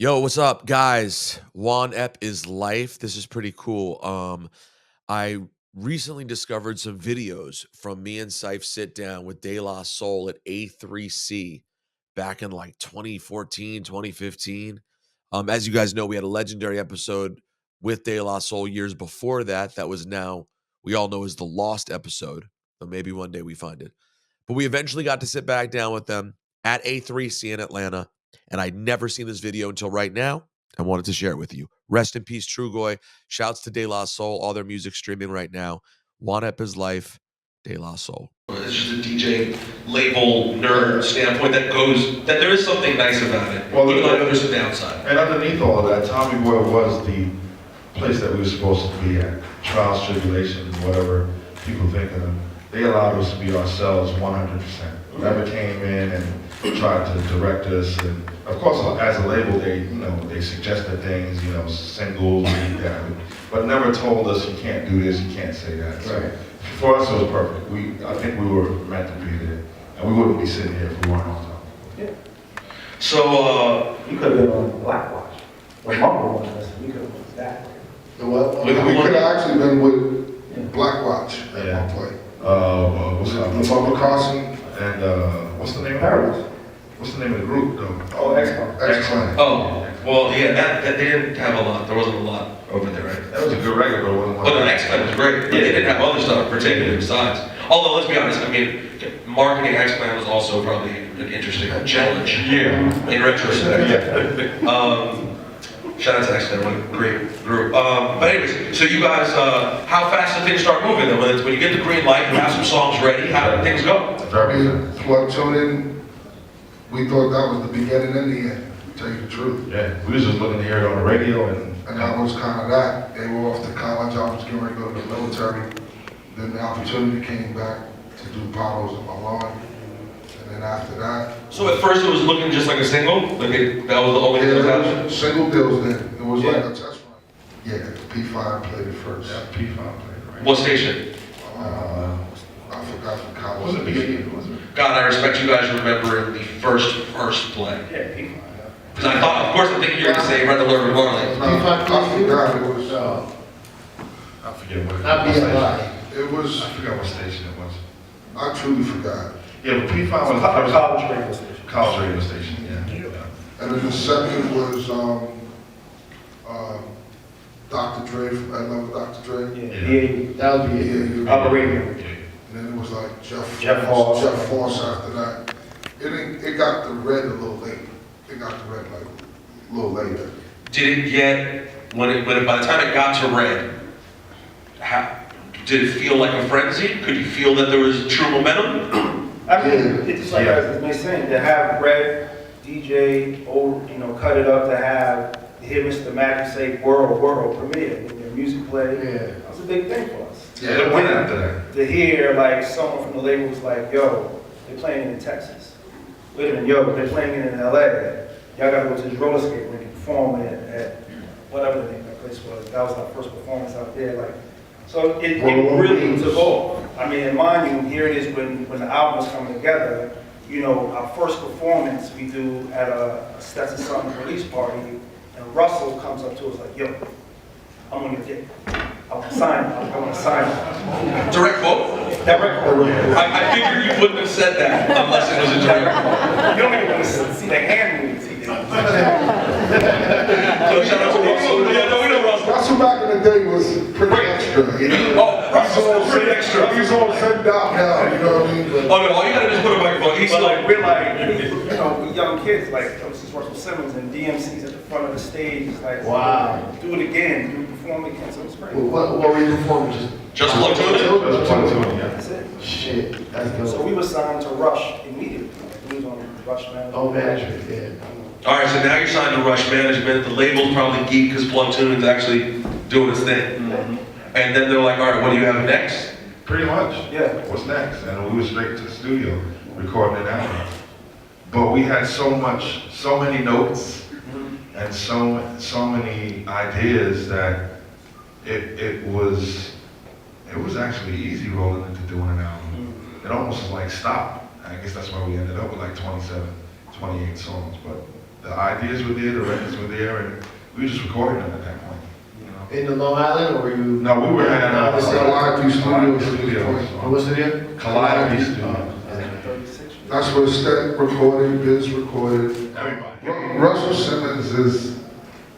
Yo, what's up, guys? Juan Ep is life. This is pretty cool. I recently discovered some videos from me and Cipha sit down with De La Soul at A3C back in like 2014, 2015. As you guys know, we had a legendary episode with De La Soul years before that. That was now, we all know, is the lost episode. So maybe one day we find it. But we eventually got to sit back down with them at A3C in Atlanta. And I'd never seen this video until right now. I wanted to share it with you. Rest in peace, Trugoy. Shouts to De La Soul. All their music streaming right now. Juan Ep is life. De La Soul. It's just a DJ label nerd standpoint that there is something nice about it. Well, even though I know there's a downside. And underneath all of that, Tommy Boyle was the place that we were supposed to be at. Trials, tribulations, whatever people think of them. They allowed us to be ourselves 100%. Never came in and tried to direct us. And of course, as a label, they suggested things, singles, that, but never told us you can't do this, you can't say that. So for us, it was perfect. I think we were meant to be there, and we wouldn't be sitting here if we weren't on top. Yeah. So you could have been on Blackwatch. When Mumble was us, we could have been that. We could have actually been with Blackwatch at one point. What's up? Bubba Carson And what's the name of Paradise. What's the name of the group though? Oh, X-Clan. X-Clan. oh, well, yeah, that they didn't have a lot. There wasn't a lot over there, right? That was a good record, but it wasn't. But the X-Clan was great. Yeah, they didn't have other stuff particularly besides. Although, let's be honest, I mean, marketing X-Clan was also probably an interesting challenge. Yeah. In retrospect. Shout out to X-Clan, what a great group. But anyways, so you guys, how fast did things start moving then? When you get the green light, you have some songs ready, how did things go? Plug tuning, we thought that was the beginning and the end, to tell you the truth. Yeah, we was just looking to hear it on the radio and that was kind of that. They were off to college, I was getting ready to go to the military. Then the opportunity came back to do Potholes in my lawn. And then after that. So at first it was looking just like a single? Like that was the only thing that was happening? Single deals then. It was like a test run. Yeah, the P5 played it first. yeah, P5 played it, right? What station? I forgot from college. Was it beginning? Was it? God, I respect you guys remembering the first play. Yeah, P5. Because I thought, of course, I'm thinking you're going to say Red Alert Marley. I forgot it was. I forget what Not what station. BFI. It was. I forgot what station it was. I truly forgot. Yeah, but P5 was the first College radio station. college radio station. Yeah. And then the second was Dr. Dre. I love Dr. Dre. Yeah, That would be Yeah, it. you- Radio. And then it was like Jeff Foss. Jeff Foss after that. It got the red a little late. It got the red like a little later. Did it get, when it by the time it got to Red, did it feel like a frenzy? Could you feel that there was true momentum? I mean, it's just like as May saying, to have Red, DJ, cut it up, to hear Mr. Magic say world premiere in their music play. Yeah. That was a big thing for us. Yeah, it went after that. To hear like someone from the label was like, yo, they're playing it in Texas. Wait a minute, yo, they're playing it in LA. Y'all gotta go to this roller skate rink and perform at whatever the name of that place was. That was our first performance out there. Like, so it really took off. I mean, and mind you, here it is when the album was coming together. Our first performance we do at a Stetson Sutton release party, and Russell comes up to us like, yo, I'm gonna get, I want to sign. Direct quote? Direct quote. I figured you wouldn't have said that unless it was a direct quote. You don't even want to see the hand moves he did. So shout out to Russell. Yeah, no, we know Russell. Russell back in the day was pretty extra. Oh, Russell's pretty extra. He's all sent out now, you know what I mean? Oh no, all you gotta do is put a microphone. He's But like, we're like, we young kids, like, this is Russell Simmons and DMC's at the front of the stage. It's like, Wow. do it again, do perform again, so it's great. What were you performing? just plug to it? Just plug to it, yeah. That's it. Shit, that's So dope. we were signed to Rush immediately. We was on Rush Management. Oh, management, yeah. All right, so now you're signed to Rush Management. The label's probably geek because Plug Tuning's actually doing its thing. And then they're like, all right, what do you have next? Pretty much. Yeah. What's next? And we were straight to the studio recording an album. But we had so many notes and so many ideas that it was actually easy rolling into doing an album. It almost was like stop. I guess that's why we ended up with like 27, 28 songs. But the ideas were there, the records were there. here, and we were just recording them at that point. You know? In the Long Island, or were you? No, we were at Calliope Calliope Studios. What was it again? Calliope Studios. 36. That's where Stet recorded, Biz recorded. Everybody. Russell Simmons is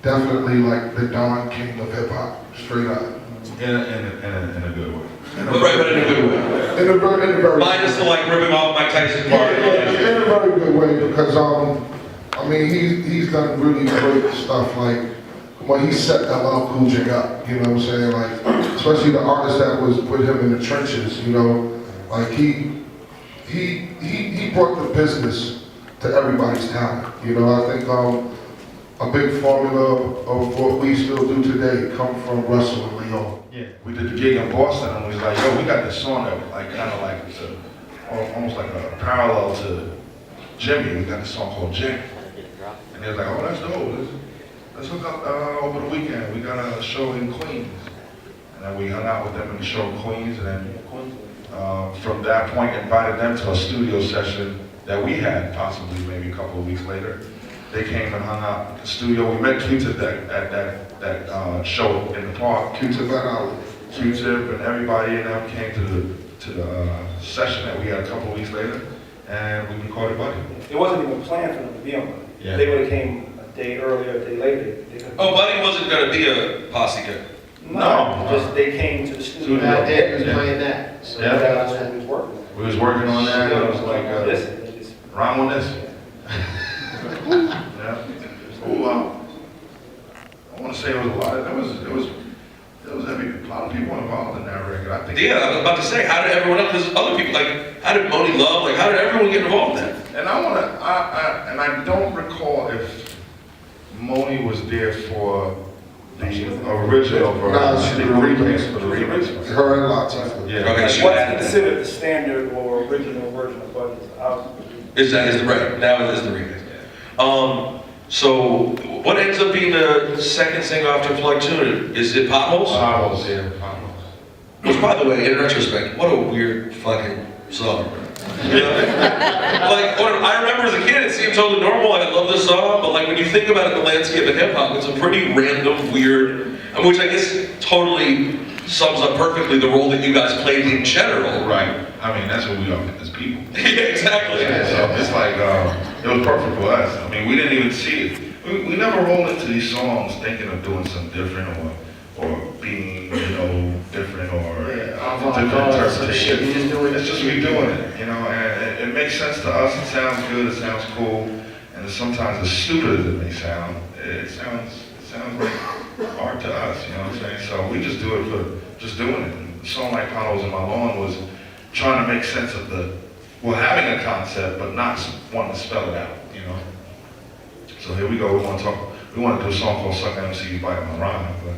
definitely like the Don King of hip hop, straight up. In a good way. Right, but in a good way. In a very Minus the like ripping off Mike Tyson part. in a very good way, because I mean he's done really great stuff, like when he set LL Cool J up, you know what I'm saying, like especially the artist that was with him in the trenches, you know, like he brought the business to everybody's talent, you know. I think a big formula of what we still do today come from Russell and Leon. Yeah, we did the gig in Boston, and we was like, yo, we got this song that like kind of like it's almost like a parallel to Jimmy. We got this song called Jimmy, and they was like, oh, that's dope. Let's hook up over the weekend. We got a show in Queens, and then we hung out with them in the show in Queens, and then from that point invited them to a studio session that we had possibly maybe a couple of weeks later. They came and hung out at the studio. We met Q-Tip at that show in the park. Q-Tip at Alley. Q-Tip and everybody and them came to the session that we had a couple of weeks later, and we recorded Buddy. It wasn't even planned for them to be on Buddy. Yeah. They would have came a day earlier, a day later. They could've- Oh, Buddy wasn't gonna be a posse kid. No, just they came to the studio. That day was Yeah. playing that. So Yeah. That's what we was working on. We was working on that, and it was like, Listen, they just- rhyme on this. Yeah. Well, I want to say it was a lot. There was a lot of people involved in that record. I think. Yeah, I was about to say, how did everyone else, there's other people, like, how did Moni Love, like, how did everyone get involved in that? And I don't recall if Moni was there for the original version. No, she the did the remix for the remix. Her and Latifah. Yeah. Okay, she What's added that. considered the standard or original version of Buddy is out. Is the right, now it is the remix. So, what ends up being the second single after Plug Tune? Is it Potholes? Potholes, yeah, Potholes. Which, by the way, in retrospect, what a weird fucking song. You know? Like, I remember as a kid, it seemed totally normal. I love this song, but like when you think about it, the landscape of hip hop, it's a pretty random, weird, which I guess totally sums up perfectly the role that you guys played in general. Right. I mean, that's what we are as people. Yeah, exactly. Yeah, so it's like, it was perfect for us. I mean, we didn't even see it. We never roll into these songs thinking of doing something different or being, different or different interpretation. It's just we doing it, and it makes sense to us. It sounds good, it sounds cool, and sometimes as stupid as it may sound, it sounds like art to us, you know what I'm saying? So we just do it for just doing it. And a song like Potholes in My Lawn was trying to make sense of having a concept, but not wanting to spell it out, So here we go, we want to do a song called Suck MC You Bite My Rhyme, but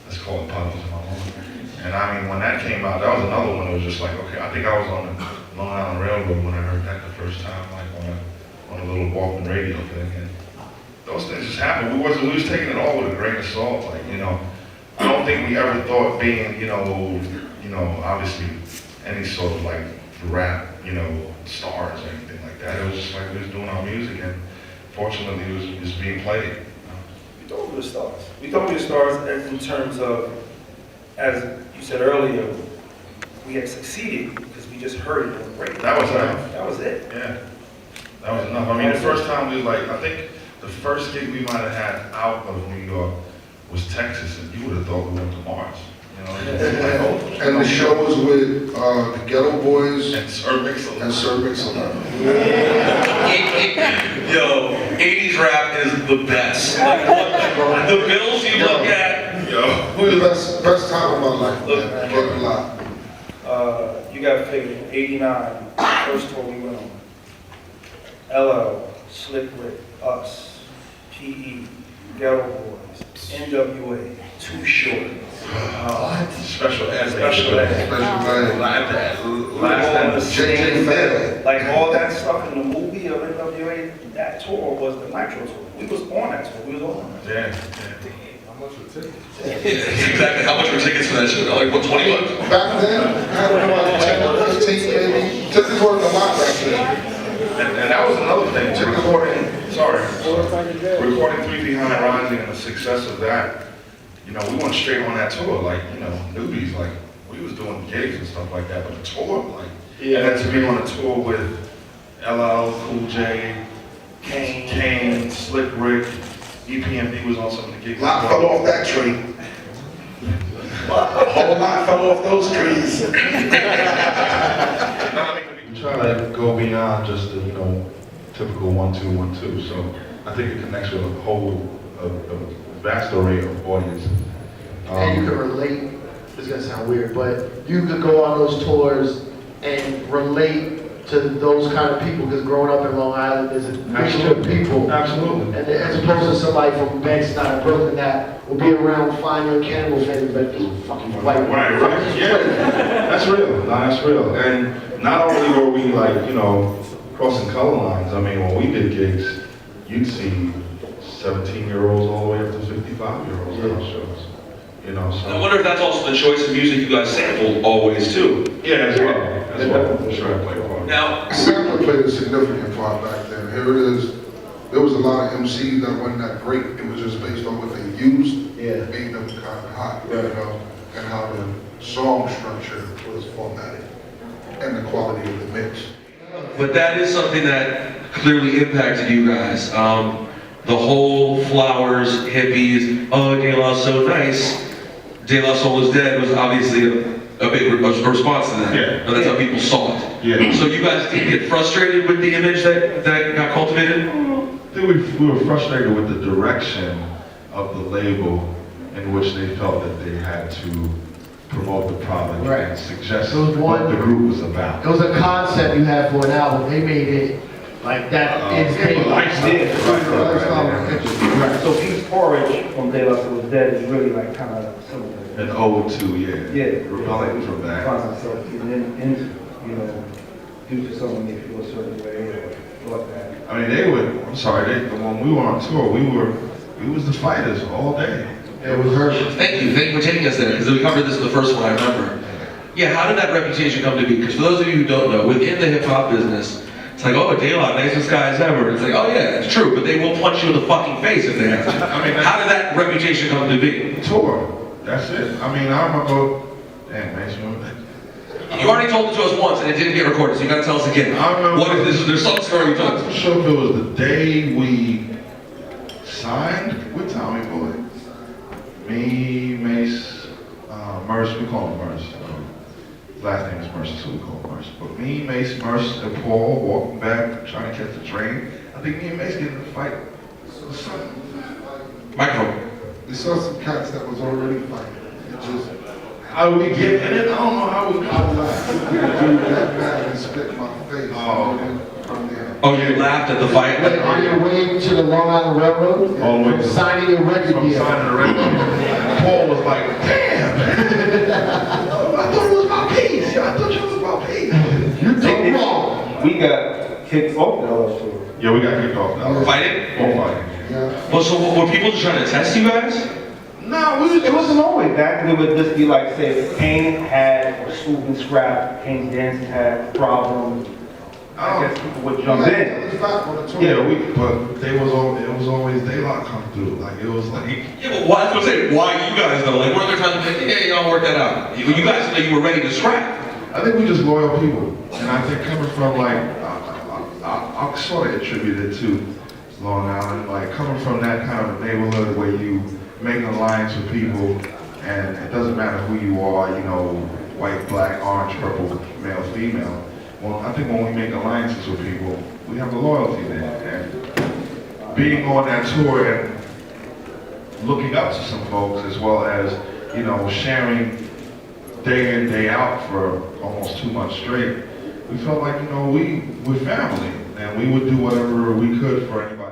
let's call it Potholes in My Lawn. And I mean, when that came out, that was another one that was just like, okay, I think I was on the Long Island Railroad when I heard that the first time, like on a little Walkman radio thing. And those things just happened. We was taking it all with a grain of salt, like, I don't think we ever thought being, obviously any sort of like rap, stars or anything like that. It was just like we was doing our music, and fortunately it was being played. We thought we were stars. We thought we were stars in terms of, as you said earlier, we had succeeded because we just heard it on the radio. That was enough. That was it. Yeah, that was enough. I mean, the first time we I think the first gig we might have had out of New York was Texas, and you would have thought we went to Mars. And the show was with the Ghetto Boys And Sir Mix-a-Lot. and Sir Mix-a-Lot. Yo, 80s rap is the best. Like, the bills you look at, Yo. Best time of my life, man. Can't lie. You got to figure in '89, first tour we went on. LL, Slick Rick, us, PE, Ghetto Boys, NWA, Too Short. Special ed. Special ed. Last JJ Fair. Like all that stuff in the movie of NWA, that tour was the Nitro tour. We was on that tour. We was on it. Yeah. exactly how much were tickets for that show? Like, what, 20 bucks? Back then, I don't know, like 10 or 15 maybe. Tickets weren't a lot back then. And that was another thing, recording sorry. Recording 3 Behind Rising and the success of that, you know, we went straight on that tour, like, you know, newbies, like, we was doing gigs and stuff like that, but the tour, like, and then to be on a tour with LL, Cool J, Kane, Slick Rick, EPMD was on some of the gigs. A lot fell off that tree. A whole lot fell off those trees. We try to go beyond just the, you know, typical 1-2, 1-2. So I think it connects with a vast array of audiences. And you can relate, it's gonna sound weird, but you could go on those tours and relate to those kind of people, because growing up in Long Island, there's a mixture of people. Absolutely. And as opposed to somebody from Bed-Stuy, Brooklyn, that will be around finding cannibal fans, but just fucking white. Right. Yeah. That's real. No, that's real. And not only were we like, you know, crossing color lines, I mean, when we did gigs, you'd see 17-year-olds all the way up to 55-years at our shows. You know, so. I wonder if that's also the choice of music you guys sampled always too. Yeah, as well. For sure, I play a part. Now, Sampler played a significant part back then. Here it is. There was a lot of MCs that wasn't that great. It was just based on what they used, made them kind of hot, you know, and how the song structure was formatted and the quality of the mix. but that is something that clearly impacted you guys. The whole flowers, hippies, oh, De La so nice. De La Soul is dead was obviously a big response to that. Yeah. And that's how people saw it. Yeah. So you guys did get frustrated with the image that got cultivated? I think we were frustrated with the direction of the label in which they felt that they had to promote the product and suggest what the group was about. It was a concept you had for an album. They made it like that. So Pete's Porridge from De La Soul is Dead is really like kind of similar. An ode to, Rebelling from that. Find myself getting into, you know, due to someone they feel a certain way or thought that. I mean, when we were on tour, we was the fighters all day. It was her. Thank you for taking us there, because we covered this in the first one, I remember. Yeah, how did that reputation come to be? Because for those of you who don't know, within the hip hop business, it's like, oh, De La, nicest guys ever. It's like, oh yeah, it's true, but they will punch you in the fucking face if they have to. I mean, how did that reputation come to be? Tour. That's it. I mean, I remember, damn, man, you remember that? You already told it to us once and it didn't get recorded, so you gotta tell us again. I remember. What is this? There's some story you told I'm us. not sure if it was the day we signed with Tommy Boyle. Me, Mace, Merce, we call him Merce. His last name is Merce, so we call him Merce. But me, Mace, Merce, and Paul walking back, trying to catch the train. I think me and Mace get in a fight. Microphone. We saw some cats that was already fighting. It just, How we get in it? I don't know how we got that. dude, that man and spit in my face. Oh, okay. From there. Oh, you laughed at the fight? Wait, on your way to the Long Island Railroad? All the way to Signing your record From deal. signing the record. Paul was like, damn, man. I thought it was about peace. I thought you was about peace. You took wrong. We got kicked off the LS tour. Yeah, we got kicked off now. Fighting? All fighting. Yeah. Well, so were people just trying to test you guys? No, we was It wasn't always that. It would just be like, say, Kane had a swoop and scrap, Kane's dance had problems. I guess people would jump in. Yeah, but it was always daylight come through. Like it was like Yeah, but why? I was gonna say, why you guys though? Like, weren't there times like, yeah, y'all work that out? You guys know you were ready to scrap. I think we just loyal people, and I think coming from like I'll sort of attribute it to Long Island, like coming from that kind of neighborhood where you make an alliance with people, and it doesn't matter who you are, you know, white, black, orange, purple, male, female. Well, I think when we make alliances with people, we have a loyalty there. And being on that tour and looking up to some folks, as well as, you know, sharing day in, day out for almost 2 months straight, we felt like, you know, we're family, and we would do whatever we could for anybody.